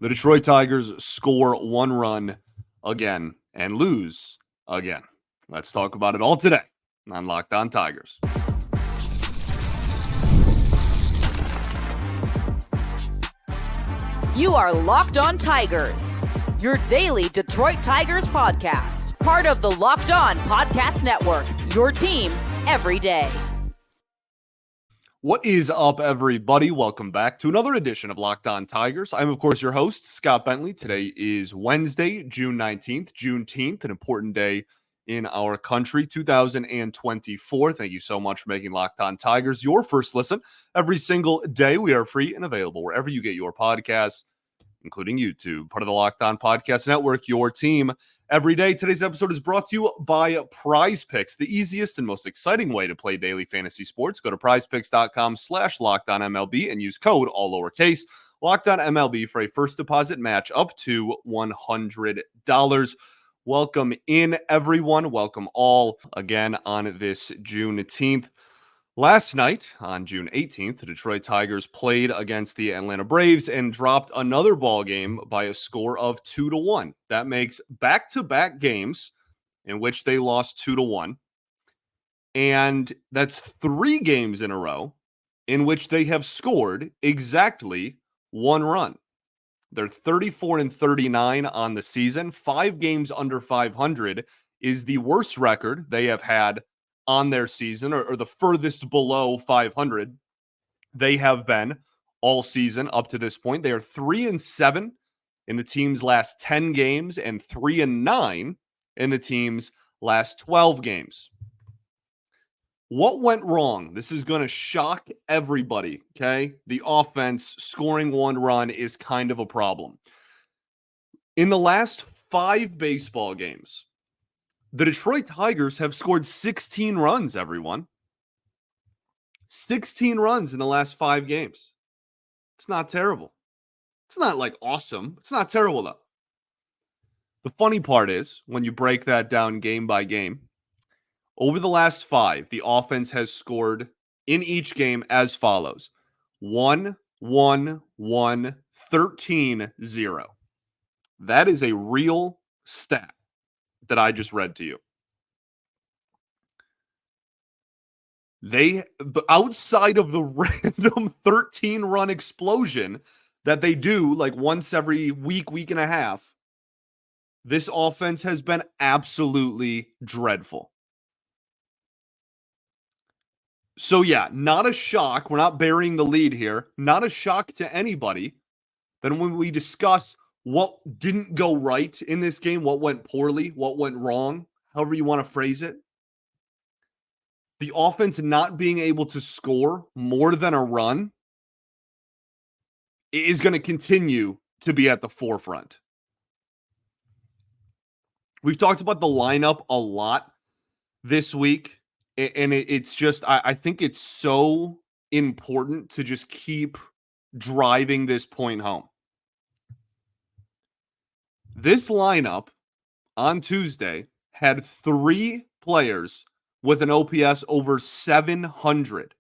The Detroit Tigers score one run again and lose again. Let's talk about it all today on Locked On Tigers. You are Locked On Tigers, your daily Detroit Tigers podcast. Part of the Locked On Podcast Network, your team every day. What is up, everybody? Welcome back to another edition of Locked On Tigers. I'm, of course, your host, Scott Bentley. Today is Wednesday, June 19th, Juneteenth, an important day in our country, 2024. Thank you so much for making Locked On Tigers your first listen every single day. We are free and available wherever you get your podcasts, including YouTube, part of the Locked On Podcast Network, your team every day. Today's episode is brought to you by Prize Picks, the easiest and most exciting way to play daily fantasy sports. Go to prizepicks.com/LockedOnMLB and use code, all lowercase, LockedOnMLB for a first deposit match up to $100. Welcome in, everyone. Welcome all again on this Juneteenth. Last night, on June 18th, the Detroit Tigers played against the Atlanta Braves and dropped another ball game by a score of 2-1. That makes back-to-back games in which they lost 2-1. And that's 3 games in a row in which they have scored exactly one run. They're 34-39 on the season. 5 games under 500 is the worst record they have had on their season, or the furthest below 500 they have been all season up to this point. They are 3-7 in the team's last 10 games and 3-9 in the team's last 12 games. What went wrong? This is going to shock everybody, okay? The offense scoring one run is kind of a problem. In the last 5 baseball games, the Detroit Tigers have scored 16 runs, everyone. 16 runs in the last 5 games. It's not terrible. It's not like awesome. It's not terrible, though. The funny part is, when you break that down game by game, over the last 5, the offense has scored in each game as follows: 1, 1, 1, 13, 0. That is a real stat that I just read to you. They, outside of the random 13-run explosion that they do like once every week and a half, this offense has been absolutely dreadful. So yeah, not a shock. We're not burying the lead here. Not a shock to anybody. Then when we discuss what didn't go right in this game, what went poorly, what went wrong, however you want to phrase it, the offense not being able to score more than a run is going to continue to be at the forefront. We've talked about the lineup a lot this week, and it's just, I think it's so important to just keep driving this point home. This lineup on Tuesday had 3 players with an OPS over 700.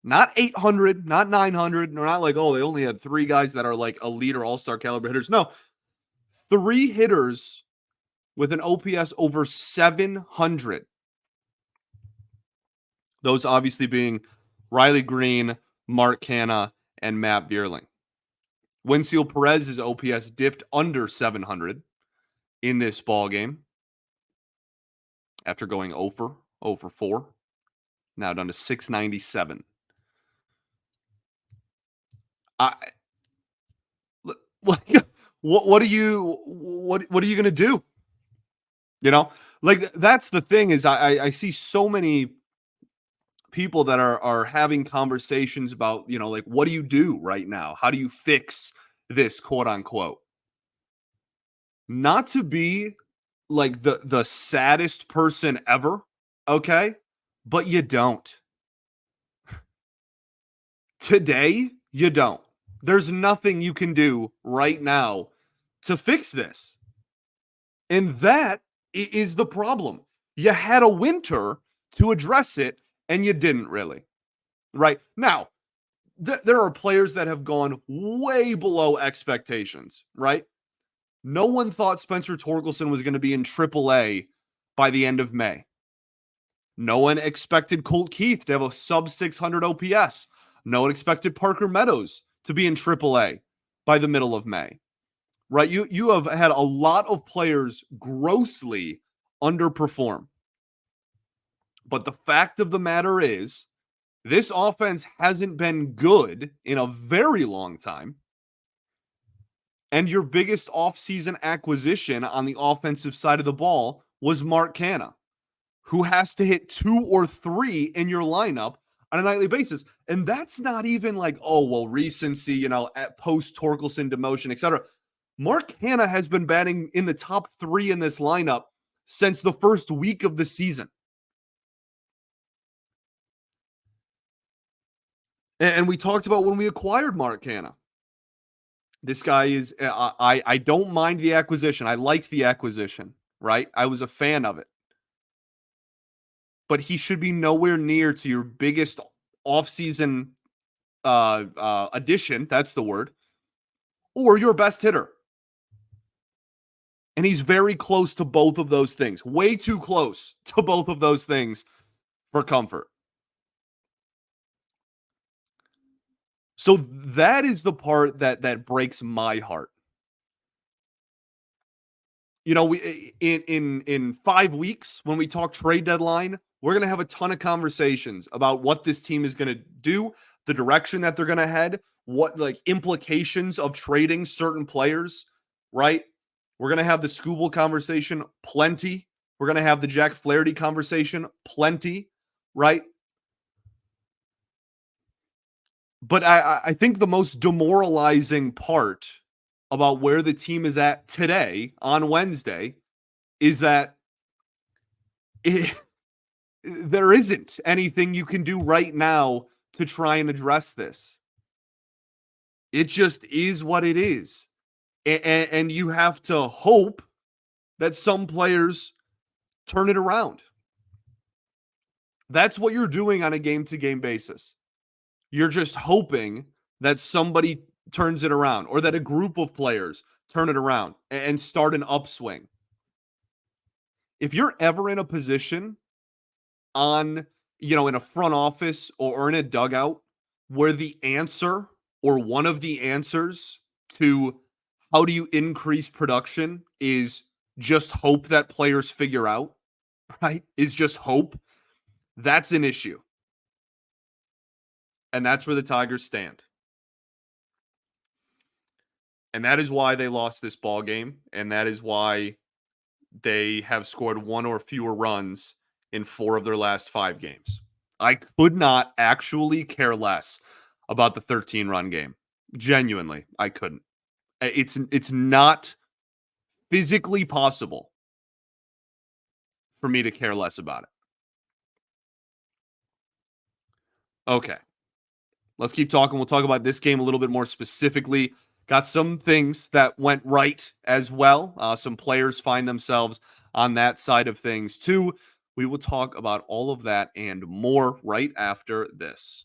Not 800, not 900. They're not like, oh, they only had 3 guys that are like elite or all-star caliber hitters. No, 3 hitters with an OPS over 700. Those obviously being Riley Green, Mark Canha, and Matt Vierling. Wenceel Perez's OPS dipped under 700 in this ball game after going 0 for 4, now down to 697. What are you going to do? You know, like that's the thing is I see so many people that are having conversations about, you know, like, what do you do right now? How do you fix this, quote unquote? Not to be like the saddest person ever, okay? But you don't. Today, you don't. There's nothing you can do right now to fix this. And that is the problem. You had a winter to address it, and you didn't really. Right? Now, there are players that have gone way below expectations, right? No one thought Spencer Torkelson was going to be in AAA by the end of May. No one expected Colt Keith to have a sub 600 OPS. No one expected Parker Meadows to be in AAA by the middle of May. Right? You have had a lot of players grossly underperform. But the fact of the matter is, this offense hasn't been good in a very long time. And your biggest offseason acquisition on the offensive side of the ball was Mark Canha, who has to hit 2 or 3 in your lineup on a nightly basis. And that's not even like, oh, well, recency, at post Torkelson demotion, etc. Mark Canha has been batting in the top 3 in this lineup since the first week of the season. And we talked about when we acquired Mark Canha. This guy is, I don't mind the acquisition. I liked the acquisition, right? I was a fan of it. But he should be nowhere near to your biggest offseason addition, that's the word, or your best hitter. And he's very close to both of those things. Way too close to both of those things for comfort. So that is the part that breaks my heart. We in 5 weeks, when we talk trade deadline, we're going to have a ton of conversations about what this team is going to do, the direction that they're going to head, what implications of trading certain players, right? We're going to have the Skubal conversation plenty. We're going to have the Jack Flaherty conversation plenty, right? But I think the most demoralizing part about where the team is at today on Wednesday is that there isn't anything you can do right now to try and address this. It just is what it is. And you have to hope that some players turn it around. That's what you're doing on a game-to-game basis. You're just hoping that somebody turns it around or that a group of players turn it around and start an upswing. If you're ever in a position in a front office or in a dugout where the answer or one of the answers to how do you increase production is just hope that players figure out, right? Is just hope. That's an issue. And that's where the Tigers stand. And that is why they lost this ball game. And that is why they have scored 1 or fewer runs in 4 of their last 5 games. I could not actually care less about the 13-run game. Genuinely, I couldn't. It's not physically possible for me to care less about it. Okay. Let's keep talking. We'll talk about this game a little bit more specifically. Got some things that went right as well. Some players find themselves on that side of things too. We will talk about all of that and more right after this.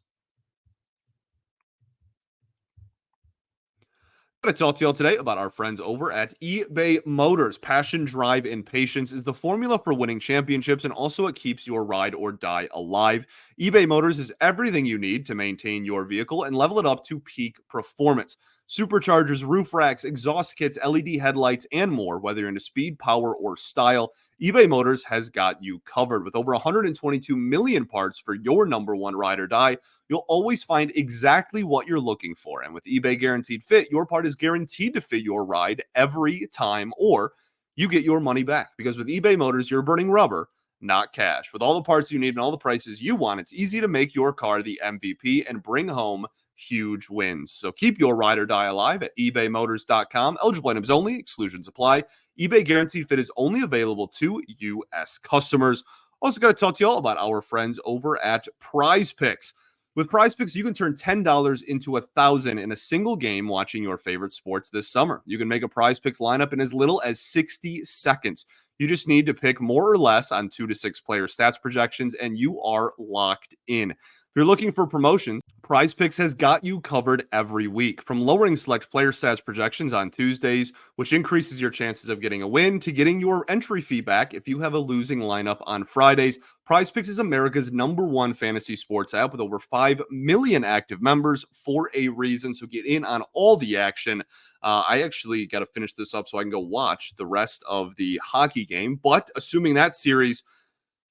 I'm going to talk to y'all today about our friends over at eBay Motors. Passion, drive, and patience is the formula for winning championships, and also it keeps your ride or die alive. eBay Motors is everything you need to maintain your vehicle and level it up to peak performance. Superchargers, roof racks, exhaust kits, LED headlights, and more. Whether you're into speed, power, or style, eBay Motors has got you covered. With over 122 million parts for your number one ride or die, you'll always find exactly what you're looking for. And with eBay Guaranteed Fit, your part is guaranteed to fit your ride every time, or you get your money back. Because with eBay Motors, you're burning rubber, not cash. With all the parts you need and all the prices you want, it's easy to make your car the MVP and bring home huge wins. So keep your ride or die alive at ebaymotors.com. Eligible items only. Exclusions apply. eBay Guaranteed Fit is only available to U.S. customers. Also got to talk to you all about our friends over at Prize Picks. With Prize Picks, you can turn $10 into $1,000 in a single game watching your favorite sports this summer. You can make a Prize Picks lineup in as little as 60 seconds. You just need to pick more or less on 2 to 6 player stats projections, and you are locked in. If you're looking for promotions, Prize Picks has got you covered every week. From lowering select player stats projections on Tuesdays, which increases your chances of getting a win, to getting your entry fee back if you have a losing lineup on Fridays, Prize Picks is America's #1 fantasy sports app with over 5 million active members for a reason. So get in on all the action. I actually got to finish this up so I can go watch the rest of the hockey game. But assuming that series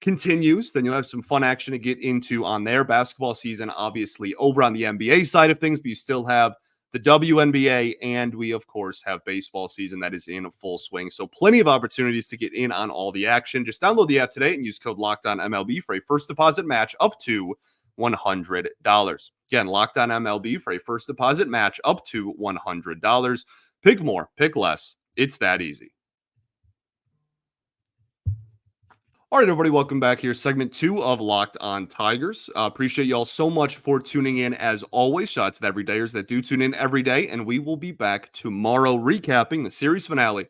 continues, then you'll have some fun action to get into on their basketball season, obviously over on the NBA side of things, but you still have the WNBA, and we of course have baseball season that is in full swing. So plenty of opportunities to get in on all the action. Just download the app today and use code LOCKEDONMLB for a first deposit match up to $100. Again, Locked On MLB for a first deposit match up to $100. Pick more, pick less. It's that easy. All right, everybody, welcome back here. Segment 2 of Locked On Tigers. Appreciate you all so much for tuning in as always. Shout out to the everydayers that do tune in every day, and we will be back tomorrow recapping the series finale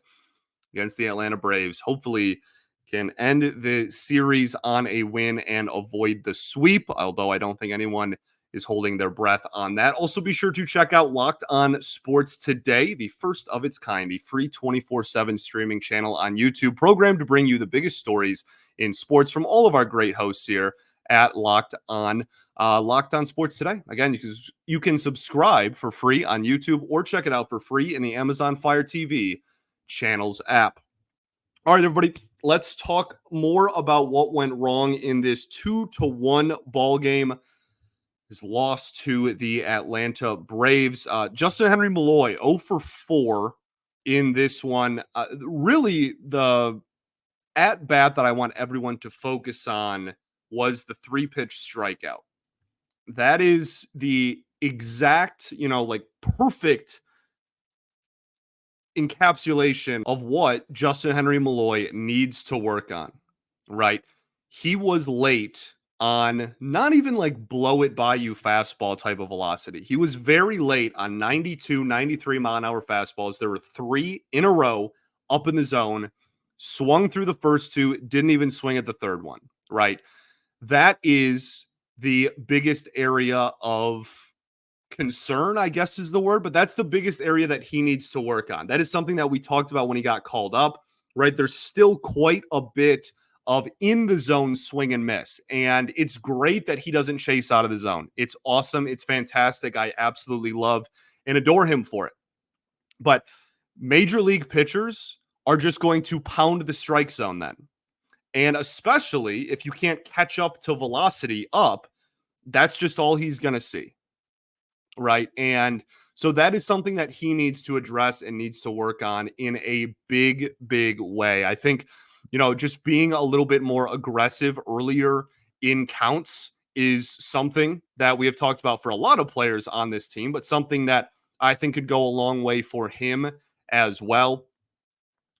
against the Atlanta Braves. Hopefully can end the series on a win and avoid the sweep, although I don't think anyone is holding their breath on that. Also, be sure to check out Locked On Sports Today, the first of its kind, the free 24/7 streaming channel on YouTube, programmed to bring you the biggest stories in sports from all of our great hosts here at Locked On Sports Today. Again, you can subscribe for free on YouTube or check it out for free in the Amazon Fire TV channels app. All right, everybody, let's talk more about what went wrong in this 2-1 ball game. His loss to the Atlanta Braves. Justyn-Henry Malloy, 0 for 4 in this one. Really, the at-bat that I want everyone to focus on was the 3-pitch strikeout. That is the exact, perfect encapsulation of what Justyn-Henry Malloy needs to work on, right? He was late on not even like blow it by you fastball type of velocity. He was very late on 92, 93 mile an hour fastballs. There were 3 in a row up in the zone, swung through the first 2, didn't even swing at the third one, right? That is the biggest area of concern, I guess is the word, but that's the biggest area that he needs to work on. That is something that we talked about when he got called up, right? There's still quite a bit of in the zone swing and miss. And it's great that he doesn't chase out of the zone. It's awesome. It's fantastic. I absolutely love and adore him for it. But major league pitchers are just going to pound the strike zone then. And especially if you can't catch up to velocity up, that's just all he's going to see. Right. And so that is something that he needs to address and needs to work on in a big, big way. I think, just being a little bit more aggressive earlier in counts is something that we have talked about for a lot of players on this team, but something that I think could go a long way for him as well.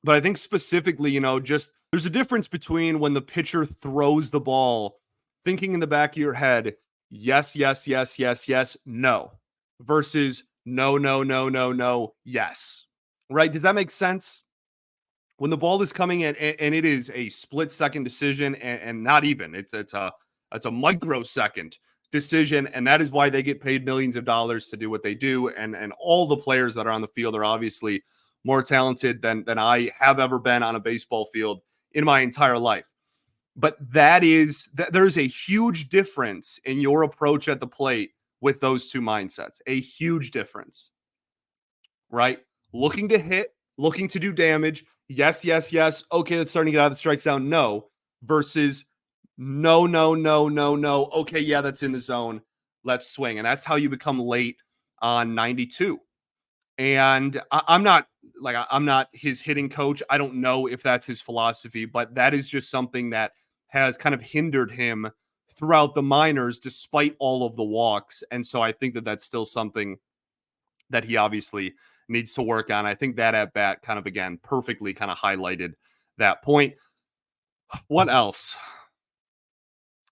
But I think specifically, just there's a difference between when the pitcher throws the ball, thinking in the back of your head, yes, yes, yes, yes, yes, no, versus no, no, no, no, no, yes. Right? Does that make sense? When the ball is coming in and it is a split-second decision and not even, it's a microsecond decision, and that is why they get paid millions of dollars to do what they do. And all the players that are on the field are obviously more talented than I have ever been on a baseball field in my entire life. But there's a huge difference in your approach at the plate with those two mindsets. A huge difference, right? Looking to hit, looking to do damage. Yes, yes, yes. Okay, let's start to get out of the strike zone. No. Versus no, no, no, no, no. Okay, yeah, that's in the zone. Let's swing. And that's how you become late on 92. And I'm not his hitting coach. I don't know if that's his philosophy, but that is just something that has kind of hindered him throughout the minors, despite all of the walks. And so I think that that's still something that he obviously needs to work on. I think that at bat kind of, again, perfectly kind of highlighted that point. What else?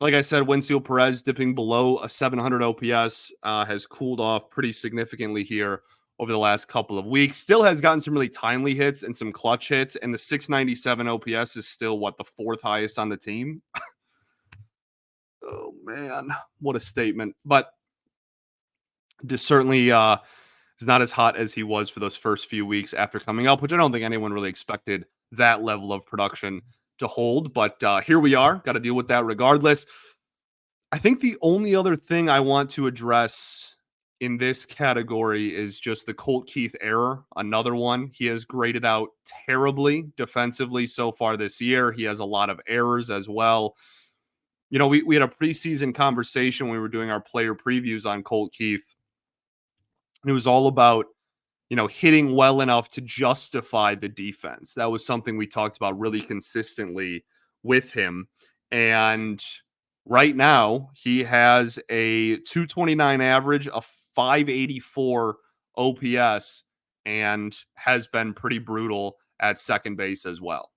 Like I said, Wenceel Perez dipping below a 700 OPS has cooled off pretty significantly here over the last couple of weeks. Still has gotten some really timely hits and some clutch hits, and the 697 OPS is still the 4th highest on the team. Oh man, what a statement. But just certainly is not as hot as he was for those first few weeks after coming up, which I don't think anyone really expected that level of production to hold. But here we are, got to deal with that regardless. I think the only other thing I want to address in this category is just the Colt Keith error. Another one. He has graded out terribly defensively so far this year. He has a lot of errors as well. You know, we had a preseason conversation when we were doing our player previews on Colt Keith. And it was all about, you know, hitting well enough to justify the defense. That was something we talked about really consistently with him. And right now, he has a 229 average, a 584 OPS, and has been pretty brutal at second base as well.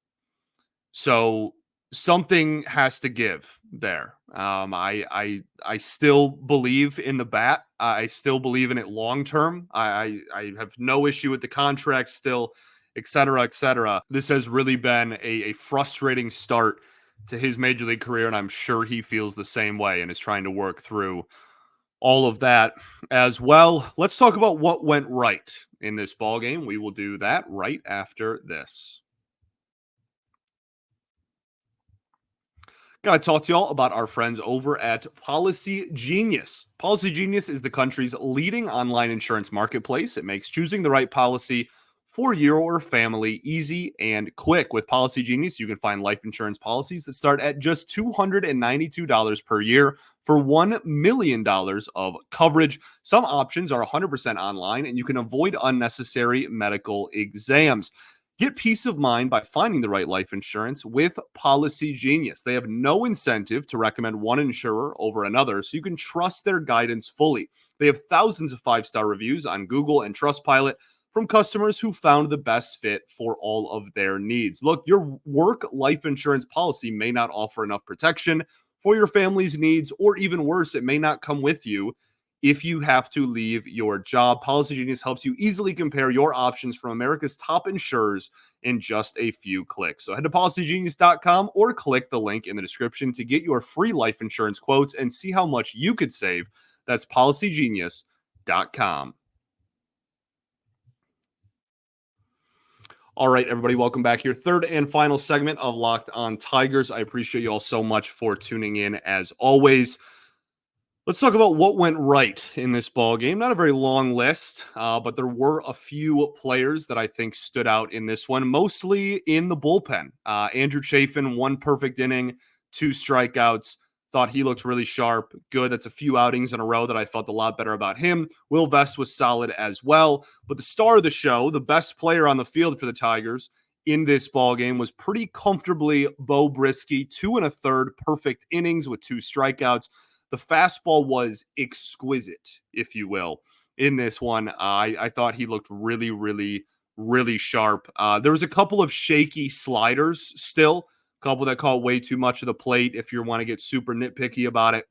So something has to give there. I still believe in the bat. I still believe in it long term. I have no issue with the contract still, et cetera, et cetera. This has really been a frustrating start to his major league career, and I'm sure he feels the same way and is trying to work through all of that as well. Let's talk about what went right in this ball game. We will do that right after this. Got to talk to y'all about our friends over at Policy Genius. Policy Genius is the country's leading online insurance marketplace. It makes choosing the right policy for you or family easy and quick. With Policy Genius, you can find life insurance policies that start at just $292 per year for $1 million of coverage. Some options are 100% online, and you can avoid unnecessary medical exams. Get peace of mind by finding the right life insurance with Policy Genius. They have no incentive to recommend one insurer over another, so you can trust their guidance fully. They have thousands of 5-star reviews on Google and Trustpilot from customers who found the best fit for all of their needs. Look, your work life insurance policy may not offer enough protection for your family's needs, or even worse, it may not come with you if you have to leave your job. Policy Genius helps you easily compare your options from America's top insurers in just a few clicks. So head to policygenius.com or click the link in the description to get your free life insurance quotes and see how much you could save. That's policygenius.com. All right, everybody, welcome back here. Third and final segment of Locked On Tigers. I appreciate you all so much for tuning in as always. Let's talk about what went right in this ball game. Not a very long list, but there were a few players that I think stood out in this one, mostly in the bullpen. Andrew Chafin, 1 perfect inning, 2 strikeouts. Thought he looked really sharp. Good. That's a few outings in a row that I felt a lot better about him. Will Vest was solid as well. But the star of the show, the best player on the field for the Tigers in this ball game, was pretty comfortably Bo Brisky. 2 1/3 perfect innings with 2 strikeouts. The fastball was exquisite, if you will, in this one. I thought he looked really, really, really sharp. There was a couple of shaky sliders still, a couple that caught way too much of the plate if you want to get super nitpicky about it.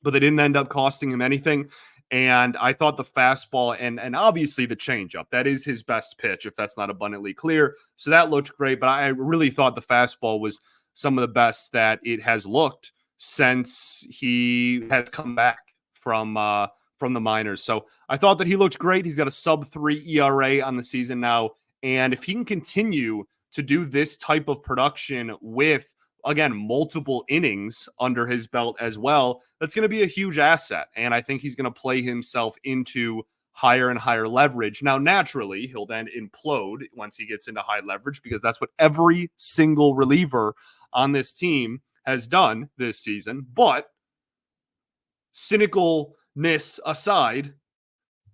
But they didn't end up costing him anything. And I thought the fastball and obviously the changeup, that is his best pitch, if that's not abundantly clear. So that looked great. But I really thought the fastball was some of the best that it has looked since he had come back from the minors. So I thought that he looked great. He's got a sub-3 ERA on the season now. And if he can continue to do this type of production with, again, multiple innings under his belt as well, that's going to be a huge asset. And I think he's going to play himself into higher and higher leverage. Now, naturally, he'll then implode once he gets into high leverage, because that's what every single reliever on this team has done this season. But cynicalness aside,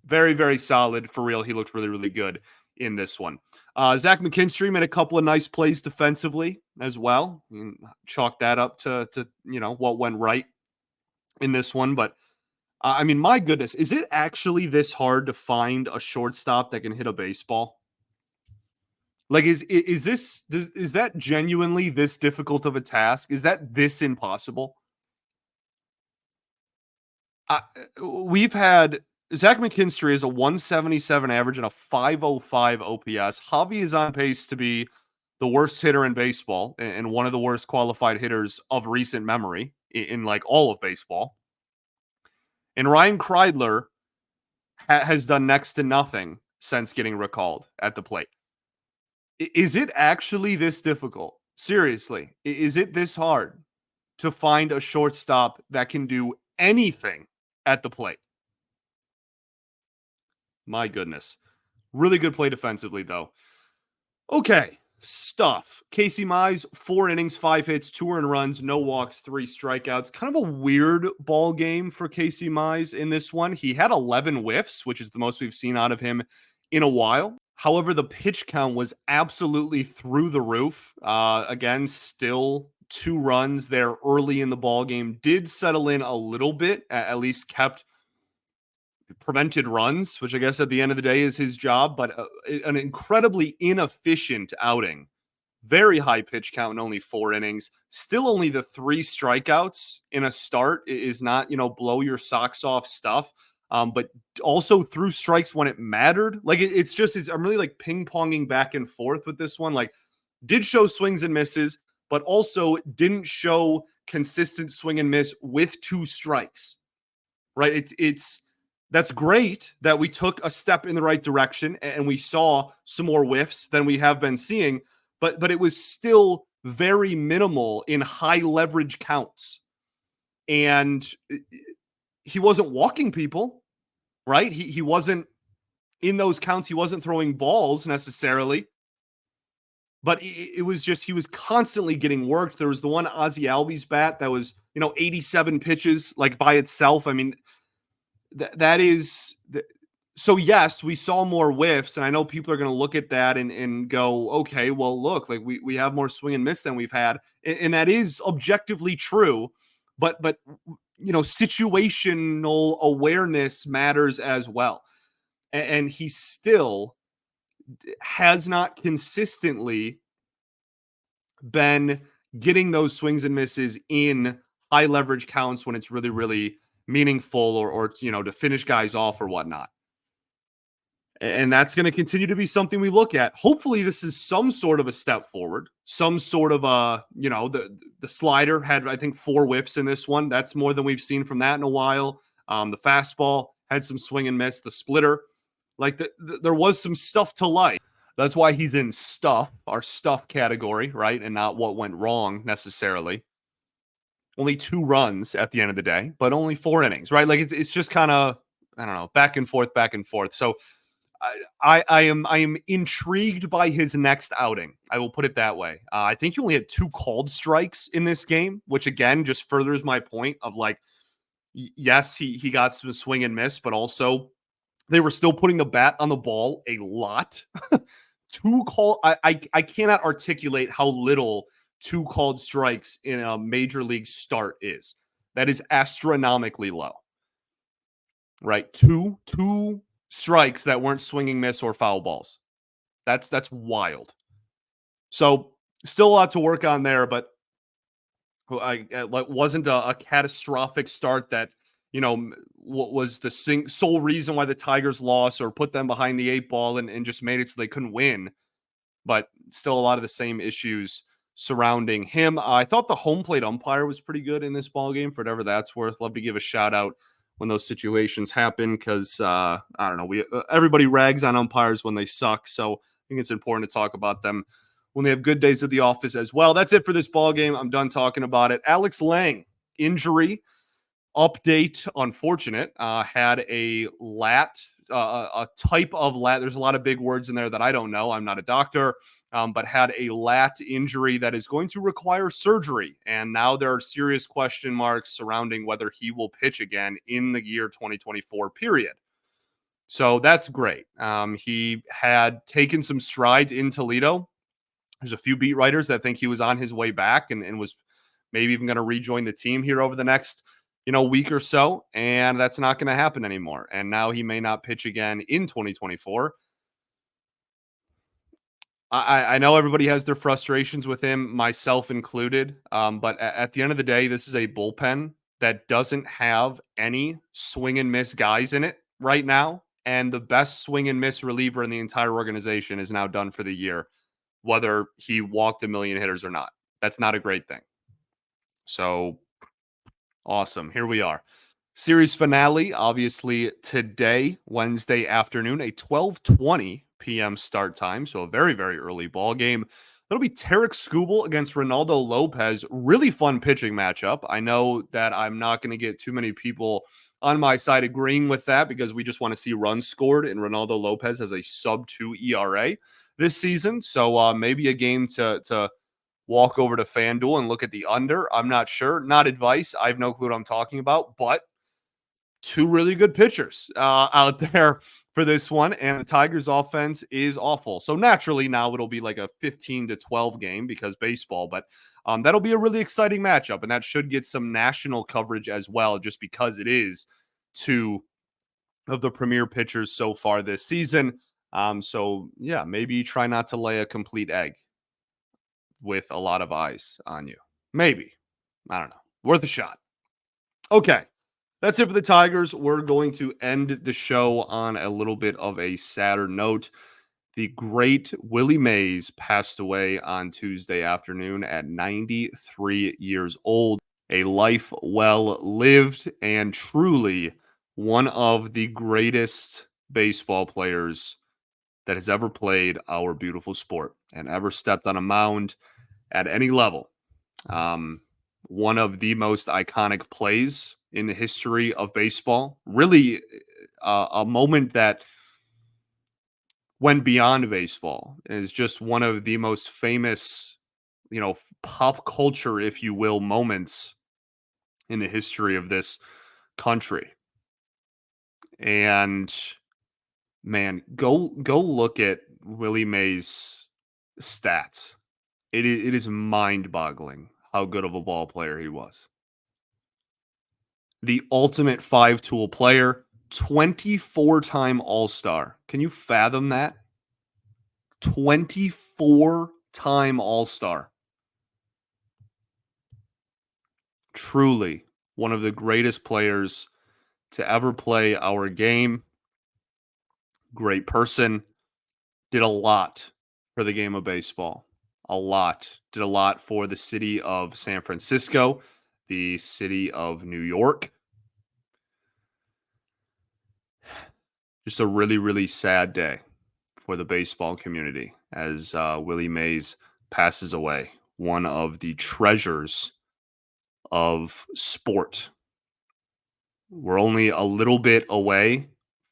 very, very solid for real. He looked really, really good in this one. Zach McKinstry made a couple of nice plays defensively as well. Chalk that up to what went right in this one. But I mean, my goodness, is it actually this hard to find a shortstop that can hit a baseball? Like, is that genuinely this difficult of a task? Is that this impossible? We've had Zach McKinstry is a 177 average and a 505 OPS. Javi is on pace to be the worst hitter in baseball and one of the worst qualified hitters of recent memory. in like all of baseball. And Ryan Kreidler has done next to nothing since getting recalled at the plate. Is it actually this difficult? Seriously, is it this hard to find a shortstop that can do anything at the plate? My goodness. Really good play defensively, though. Okay, stuff. Casey Mize, 4 innings, 5 hits, 2 earned runs, no walks, 3 strikeouts. Kind of a weird ball game for Casey Mize in this one. He had 11 whiffs, which is the most we've seen out of him in a while. However, the pitch count was absolutely through the roof. Again, still 2 runs there early in the ball game. Did settle in a little bit, at least kept prevented runs, which I guess at the end of the day is his job, but an incredibly inefficient outing. Very high pitch count in only 4 innings. Still only the 3 strikeouts in a start is not, blow your socks off stuff. But also threw strikes when it mattered. Like I'm really like ping-ponging back and forth with this one. Like did show swings and misses, but also didn't show consistent swing and miss with 2 strikes. Right? That's great that we took a step in the right direction and we saw some more whiffs than we have been seeing, but it was still very minimal in high leverage counts. And he wasn't walking people, right? He wasn't in those counts. He wasn't throwing balls necessarily, but it was just, he was constantly getting worked. There was the one Ozzie Albies bat that was, 87 pitches like by itself. I mean, that is so yes, we saw more whiffs, and I know people are going to look at that and go, okay, well, look, like we have more swing and miss than we've had, and that is objectively true, but situational awareness matters as well, and he still has not consistently been getting those swings and misses in high leverage counts when it's really, really meaningful or to finish guys off or whatnot. And that's going to continue to be something we look at. Hopefully this is some sort of a step forward, some sort of the slider had, I think, 4 whiffs in this one. That's more than we've seen from that in a while. The fastball had some swing and miss, the splitter, there was some stuff to like. That's why he's in stuff, our stuff category, right? And not what went wrong necessarily. Only 2 runs at the end of the day, but only 4 innings, right? Like it's just kind of, I don't know, back and forth. So I am intrigued by his next outing. I will put it that way. I think he only had 2 called strikes in this game, which again just furthers my point of like, yes, he got some swing and miss, but also they were still putting the bat on the ball a lot. 2 call. I cannot articulate how little 2 called strikes in a major league start is. That is astronomically low, right? Two strikes that weren't swinging miss or foul balls. That's wild. So still a lot to work on there, but it wasn't a catastrophic start that, what was the sole reason why the Tigers lost or put them behind the 8 ball and just made it so they couldn't win. But still a lot of the same issues surrounding him. I thought the home plate umpire was pretty good in this ball game, for whatever that's worth. Love to give a shout out when those situations happen because I don't know, everybody rags on umpires when they suck, so I think it's important to talk about them when they have good days at the office as well. That's it for this ball game. I'm done talking about it. Alex Lange, injury update, unfortunate. Had a type of lat. There's a lot of big words in there that I don't know. I'm not a doctor. But had a lat injury that is going to require surgery. And now there are serious question marks surrounding whether he will pitch again in the year 2024 period. So that's great. He had taken some strides in Toledo. There's a few beat writers that think he was on his way back and was maybe even going to rejoin the team here over the next week or so. And that's not going to happen anymore. And now he may not pitch again in 2024. I know everybody has their frustrations with him, myself included. But at the end of the day, this is a bullpen that doesn't have any swing and miss guys in it right now. And the best swing and miss reliever in the entire organization is now done for the year, whether he walked a million hitters or not. That's not a great thing. So Awesome. Here we are. Series finale, obviously today, Wednesday afternoon, a 12:20 p.m. start time. So a very, very early ball game. That'll be Tarek Skubal against Ronaldo Lopez. Really fun pitching matchup. I know that I'm not going to get too many people on my side agreeing with that because we just want to see runs scored, and Ronaldo Lopez has a sub-2 ERA this season. So maybe a game to walk over to FanDuel and look at the under. I'm not sure. Not advice. I have no clue what I'm talking about, but two really good pitchers out there for this one, and the Tigers offense is awful. So naturally now it'll be like a 15-12 game because baseball, but that'll be a really exciting matchup, and that should get some national coverage as well just because it is two of the premier pitchers so far this season. So yeah, maybe try not to lay a complete egg with a lot of eyes on you. Maybe. I don't know. Worth a shot. Okay. That's it for the Tigers. We're going to end the show on a little bit of a sadder note. The great Willie Mays passed away on Tuesday afternoon at 93 years old. A life well lived and truly one of the greatest baseball players that has ever played our beautiful sport and ever stepped on a mound at any level. One of the most iconic plays in the history of baseball. Really a moment that went beyond baseball. Is just one of the most famous, pop culture, if you will, moments in the history of this country. And man, go look at Willie Mays' stats. It is mind-boggling how good of a ball player he was. The ultimate five-tool player, 24-time All-Star. Can you fathom that? 24-time All-Star. Truly one of the greatest players to ever play our game. Great person. Did a lot for the game of baseball. A lot. Did a lot for the city of San Francisco, the city of New York. Just a really, really sad day for the baseball community as Willie Mays passes away. One of the treasures of sport. We're only a little bit away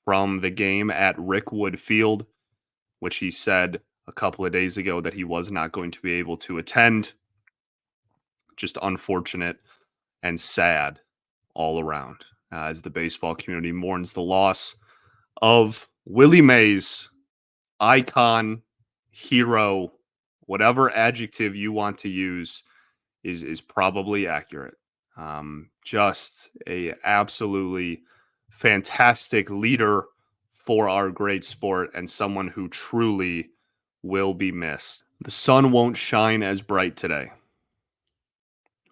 from the game at Rickwood Field, which he said a couple of days ago that he was not going to be able to attend. Just unfortunate and sad all around as the baseball community mourns the loss of Willie Mays, icon, hero, whatever adjective you want to use is probably accurate. Just a absolutely fantastic leader for our great sport and someone who truly will be missed. The sun won't shine as bright today.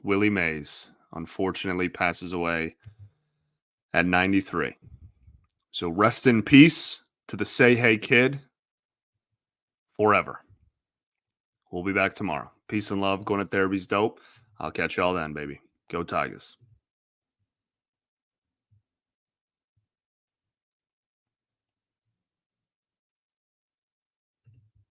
Willie Mays unfortunately passes away at 93. So rest in peace to the Say Hey Kid forever. We'll be back tomorrow. Peace and love. Going to therapy's dope. I'll catch y'all then, baby. Go Tigers.